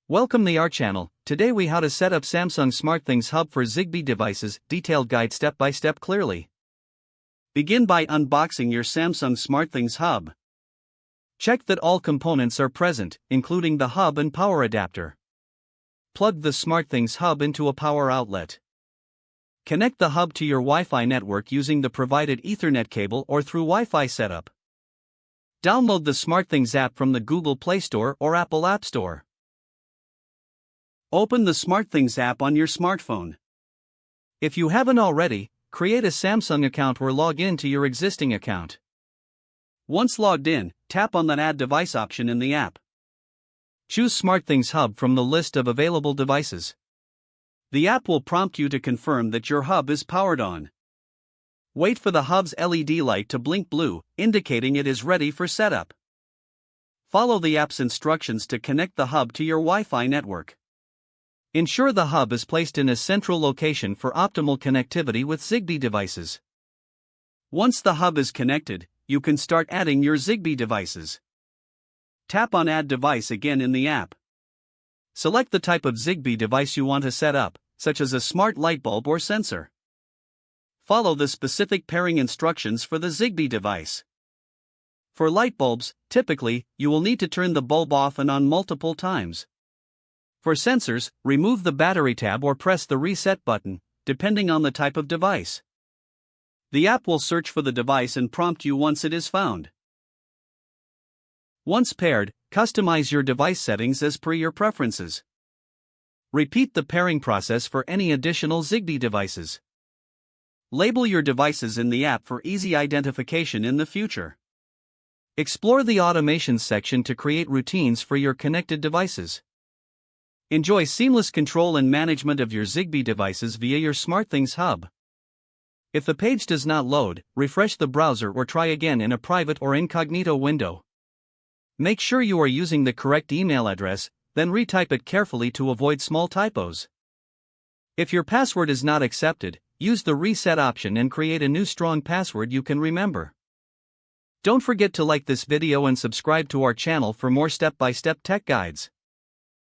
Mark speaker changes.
Speaker 1: Welcome to our channel. Today we how to set up Samsung SmartThings hub for Zigbee devices, detailed guide step by step clearly. Begin by unboxing your Samsung SmartThings hub. Check that all components are present, including the hub and power adapter. Plug the SmartThings hub into a power outlet. Connect the hub to your Wi-Fi network using the provided Ethernet cable or through Wi-Fi setup. Download the SmartThings app from the Google Play Store or Apple App Store. Open the SmartThings app on your smartphone. If you haven't already, create a Samsung account or log in to your existing account. Once logged in, tap on the Add Device option in the app. Choose SmartThings Hub from the list of available devices. The app will prompt you to confirm that your hub is powered on. Wait for the hub's LED light to blink blue, indicating it is ready for setup. Follow the app's instructions to connect the hub to your Wi-Fi network. Ensure the hub is placed in a central location for optimal connectivity with Zigbee devices. Once the hub is connected, you can start adding your Zigbee devices. Tap on Add Device again in the app. Select the type of Zigbee device you want to set up, such as a smart light bulb or sensor. Follow the specific pairing instructions for the Zigbee device. For light bulbs, typically, you will need to turn the bulb off and on multiple times. For sensors, remove the battery tab or press the reset button, depending on the type of device. The app will search for the device and prompt you once it is found. Once paired, customize your device settings as per your preferences. Repeat the pairing process for any additional Zigbee devices. Label your devices in the app for easy identification in the future. Explore the automations section to create routines for your connected devices. Enjoy seamless control and management of your Zigbee devices via your SmartThings hub. If the page does not load, refresh the browser or try again in a private or incognito window. Make sure you are using the correct email address, then retype it carefully to avoid small typos. If your password is not accepted, use the reset option and create a new strong password you can remember. Don't forget to like this video and subscribe to our channel for more step-by-step tech guides.